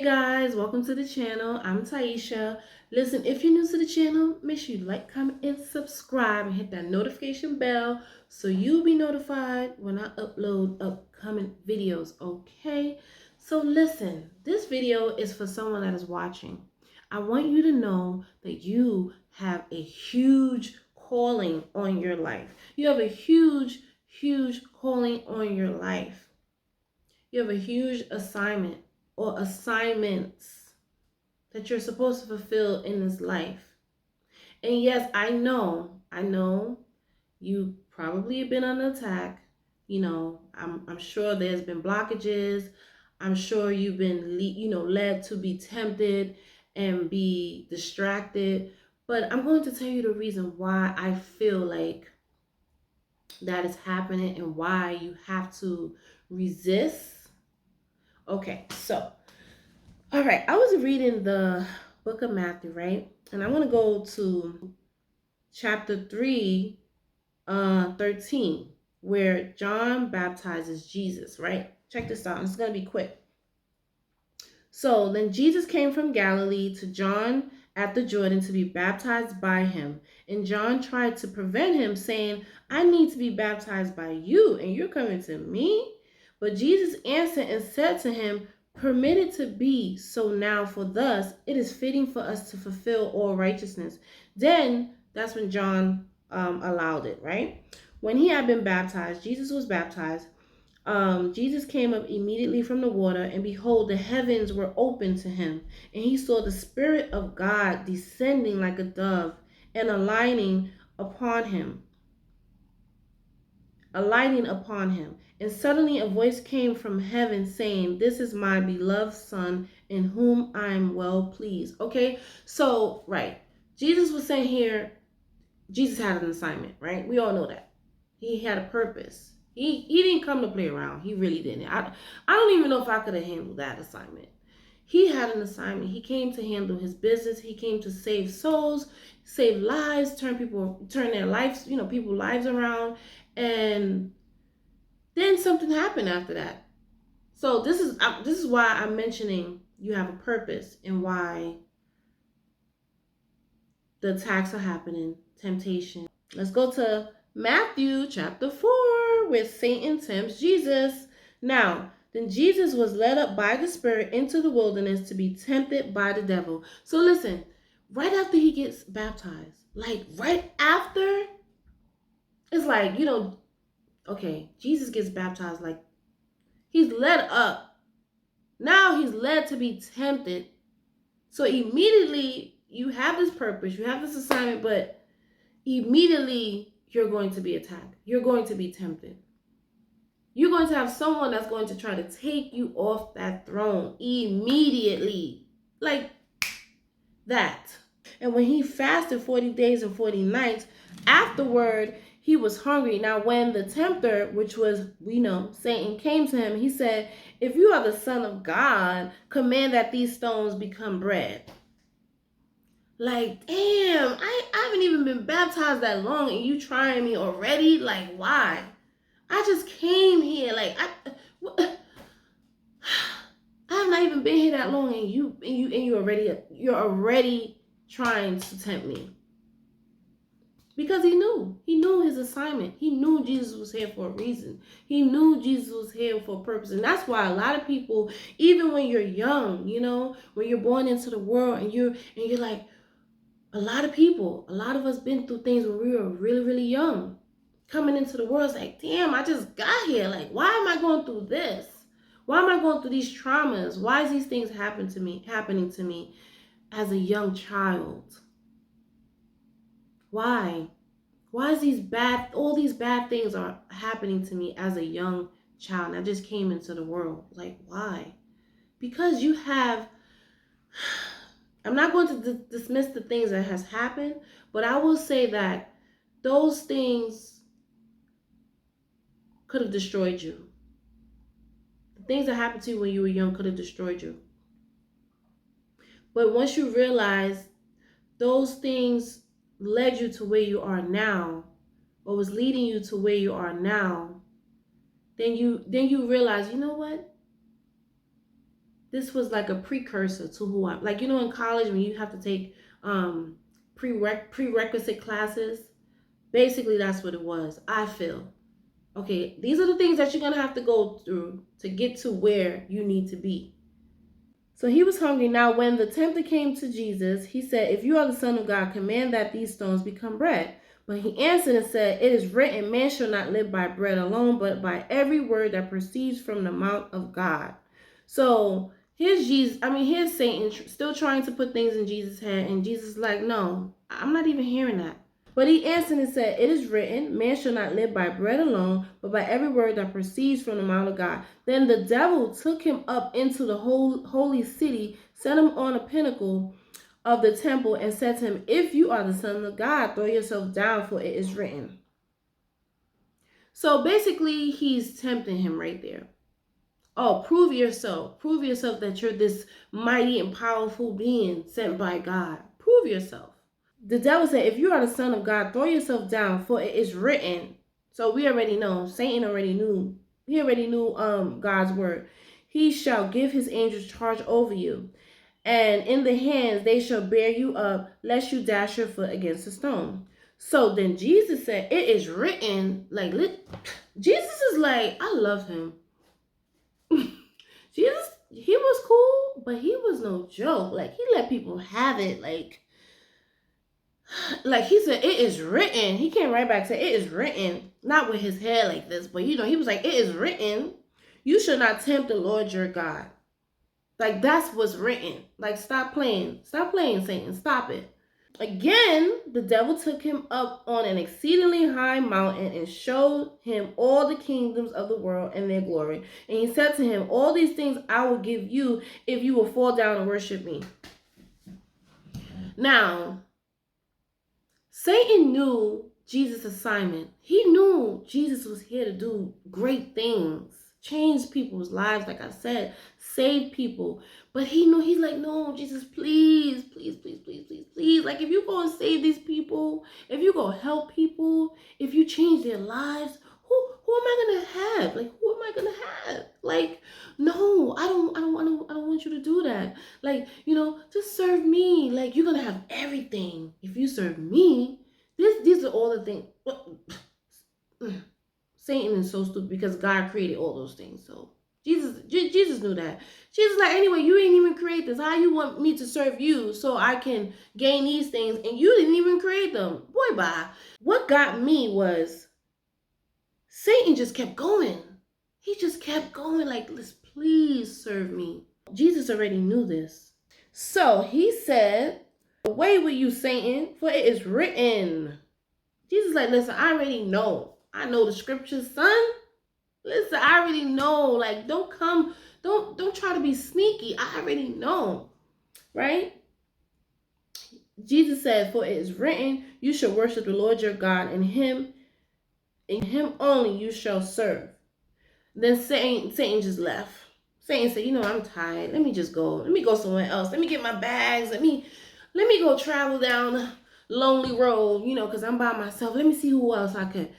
guys, welcome to the channel. I'm Taisha. Listen, if you're new to the channel, make sure you like, comment, and subscribe and hit that notification bell so you'll be notified when I upload upcoming videos, okay? So listen, this video is for someone that is watching. I want you to know that you have a huge calling on your life. You have a huge calling on your life. You have a huge assignment or assignments that you're supposed to fulfill in this life. And yes, I know you probably have been under attack. You know, I'm sure there's been blockages. I'm sure you've been, led to be tempted and be distracted. But I'm going to tell you the reason why I feel like that is happening and why you have to resist. Okay, so all right, I was reading the book of Matthew, right? And I'm going to go to chapter 3, 13, where John baptizes Jesus, right? Check this out. It's going to be quick. So then Jesus came from Galilee to John at the Jordan to be baptized by him. And John tried to prevent him, saying, I need to be baptized by you, and you're coming to me? But Jesus answered and said to him, permit it to be so now, for thus it is fitting for us to fulfill all righteousness. Then that's when John allowed it, right? When he had been baptized, Jesus was baptized. Jesus came up immediately from the water, and behold, the heavens were opened to him, and he saw the Spirit of God descending like a dove and alighting upon him. And suddenly a voice came from heaven saying, this is my beloved Son, in whom I am well pleased. Okay, so, right. Jesus was saying here, Jesus had an assignment, right? We all know that. He had a purpose. He didn't come to play around. He really didn't. I don't even know if I could have handled that assignment. He had an assignment. He came to handle his business. He came to save souls, save lives, turn their lives, people's lives around. And then something happened after that. So this is why I'm mentioning you have a purpose and why the attacks are happening, temptation. Let's go to Matthew chapter 4, where Satan tempts Jesus. Now, then Jesus was led up by the Spirit into the wilderness to be tempted by the devil. So listen, right after he gets baptized, like right after, it's like, okay, Jesus gets baptized, like he's led up. Now he's led to be tempted. So immediately you have this purpose, you have this assignment, but immediately you're going to be attacked. You're going to be tempted. You're going to have someone that's going to try to take you off that throne immediately. Like that. And when he fasted 40 days and 40 nights, afterward, he was hungry. Now, when the tempter, which was, Satan, came to him, he said, if you are the Son of God, command that these stones become bread. Like, damn, I haven't even been baptized that long and you trying me already? Like, why? I just came here. Like, I have not even been here that long and you're already trying to tempt me. Because he knew his assignment. He knew Jesus was here for a reason. He knew Jesus was here for a purpose. And that's why a lot of people, even when you're young, when you're born into the world and you're like, a lot of us been through things when we were really, really young. Coming into the world, it's like, damn, I just got here. Like, why am I going through this? Why am I going through these traumas? Why is these things happening to me as a young child? Why? Why is all these bad things are happening to me as a young child? And I just came into the world. Like, why? Because you have... I'm not going to dismiss the things that has happened, but I will say that those things could have destroyed you. The things that happened to you when you were young could have destroyed you. But once you realize those things led you to where you are now, or was leading you to where you are now, then you realize, you know what? this was like a precursor to who I'm. Like, in college when you have to take prerequisite classes, basically that's what it was. I feel. Okay, these are the things that you're going to have to go through to get to where you need to be. So he was hungry. Now, when the tempter came to Jesus, he said, "If you are the Son of God, command that these stones become bread." But he answered and said, "It is written, man shall not live by bread alone, but by every word that proceeds from the mouth of God." So here's Jesus. Here's Satan still trying to put things in Jesus' head. And Jesus is like, "No, I'm not even hearing that." But he answered and said, "It is written, man shall not live by bread alone, but by every word that proceeds from the mouth of God." Then the devil took him up into the holy city, set him on a pinnacle of the temple, and said to him, "If you are the Son of God, throw yourself down, for it is written." So basically, he's tempting him right there. Oh, prove yourself. Prove yourself that you're this mighty and powerful being sent by God. Prove yourself. The devil said, "If you are the Son of God, throw yourself down, for it is written." So we already know. Satan already knew. He already knew God's word. "He shall give his angels charge over you, and in the hands they shall bear you up, lest you dash your foot against a stone." So then Jesus said, "It is written." Like, Jesus is like, I love him. Jesus, he was cool, but he was no joke. Like, he let people have it. Like he said, "It is written." He came right back and said, "It is written." Not with his hair like this, but he was like, "It is written. You should not tempt the Lord your God." Like, that's what's written. Like, stop playing. Stop playing, Satan. Stop it. Again, the devil took him up on an exceedingly high mountain and showed him all the kingdoms of the world and their glory. And he said to him, "All these things I will give you if you will fall down and worship me." Now, Satan knew Jesus' assignment. He knew Jesus was here to do great things, change people's lives, like I said, save people. But he knew, he's like, "No, Jesus, please, please, please, please, please, please. Like, if you go and save these people, if you go help people, if you change their lives, who am I gonna have? Like, who am I gonna have? Like, no, I don't want you to do that. Like, just serve me. Like, you're gonna have everything if you serve me." These are all the things. Satan is so stupid because God created all those things. So Jesus knew that. Jesus like, "Anyway, you didn't even create this. How you want me to serve you so I can gain these things, and you didn't even create them? Boy, bye." What got me was Satan just kept going. He just kept going like, "Let's please serve me." Jesus already knew this. So he said, "Away with you, Satan, for it is written." Jesus like, "Listen, I already know. I know the scriptures, son. Listen, I already know. Like, don't try to be sneaky. I already know." Right? Jesus said, "For it is written, you shall worship the Lord your God, and him only you shall serve." Then Satan just left. Satan said, "I'm tired. Let me just go. Let me go somewhere else. Let me get my bags. Let me go travel down a lonely road, because I'm by myself. Let me see who else I could,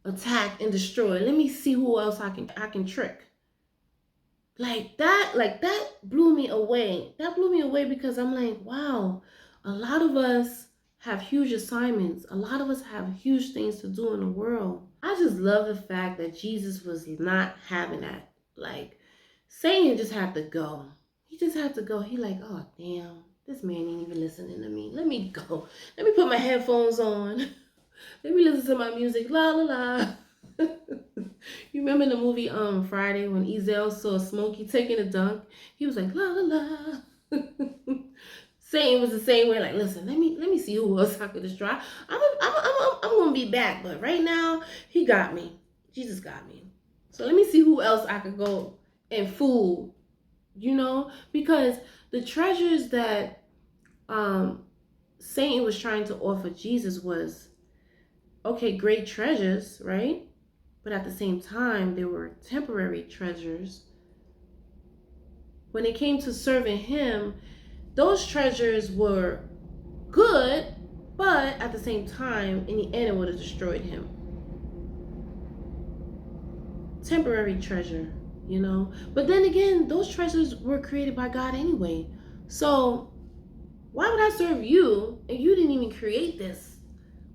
attack and destroy. Let me see who else I can trick." Like that blew me away. That blew me away because I'm like, wow, a lot of us have huge assignments. A lot of us have huge things to do in the world. I just love the fact that Jesus was not having that. Like, Satan just had to go. He just had to go. He like, "Oh, damn, this man ain't even listening to me. Let me go. Let me put my headphones on. Let me listen to my music. La la la." You remember in the movie Friday when Zelle saw Smokey taking a dunk? He was like, "La la la." Satan was the same way. Like, "Listen, let me see who else I could destroy. I'm gonna be back, but right now he got me. Jesus got me. So let me see who else I could go and fool. Because the treasures that Satan was trying to offer Jesus was, okay, great treasures, right? But at the same time, they were temporary treasures. When it came to serving him, those treasures were good, but at the same time, in the end, it would have destroyed him. Temporary treasure, you know. But then again, those treasures were created by God anyway. So why would I serve you and you didn't even create this?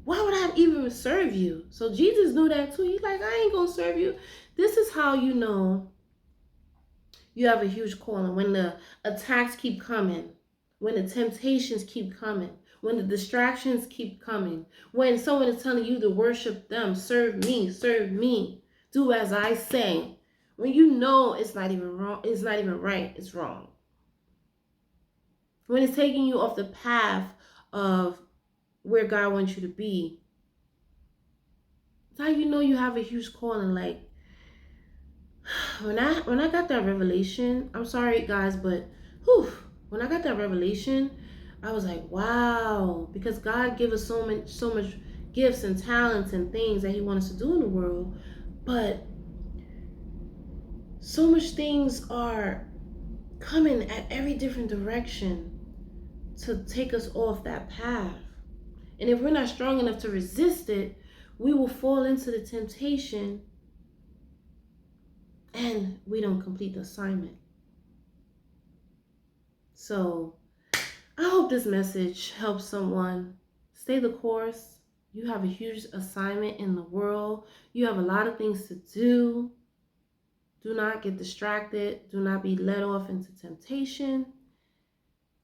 Why would I even serve you? So Jesus knew that too. He's like, I ain't gonna serve you. This is how you know you have a huge calling. When the attacks keep coming, when the temptations keep coming, when the distractions keep coming, when someone is telling you to worship them, serve me, do as I say. When you know it's not even wrong, it's not even right, it's wrong. When it's taking you off the path of where God wants you to be, that's how you know you have a huge calling. Like when I got that revelation, I'm sorry guys, but when I got that revelation, I was like, wow, because God gave us so much gifts and talents and things that He wants us to do in the world, but so much things are coming at every different direction to take us off that path. And if we're not strong enough to resist it, we will fall into the temptation and we don't complete the assignment. So I hope this message helps someone. Stay the course. You have a huge assignment in the world. You have a lot of things to do. Do not get distracted. Do not be led off into temptation.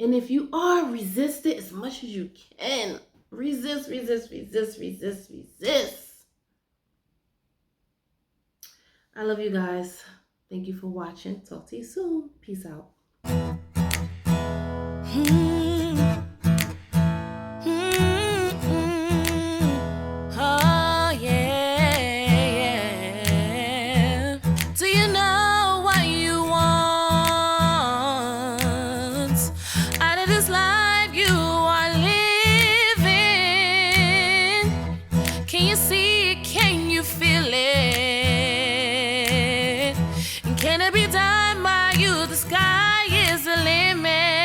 And if you are, resist it as much as you can. Resist. I love you guys. Thank you for watching. Talk to you soon. Peace out. Oh, yeah. Do you know what you want out of this life you are living? Can you see it? Can you feel it? And can it be done by you? The sky is the limit.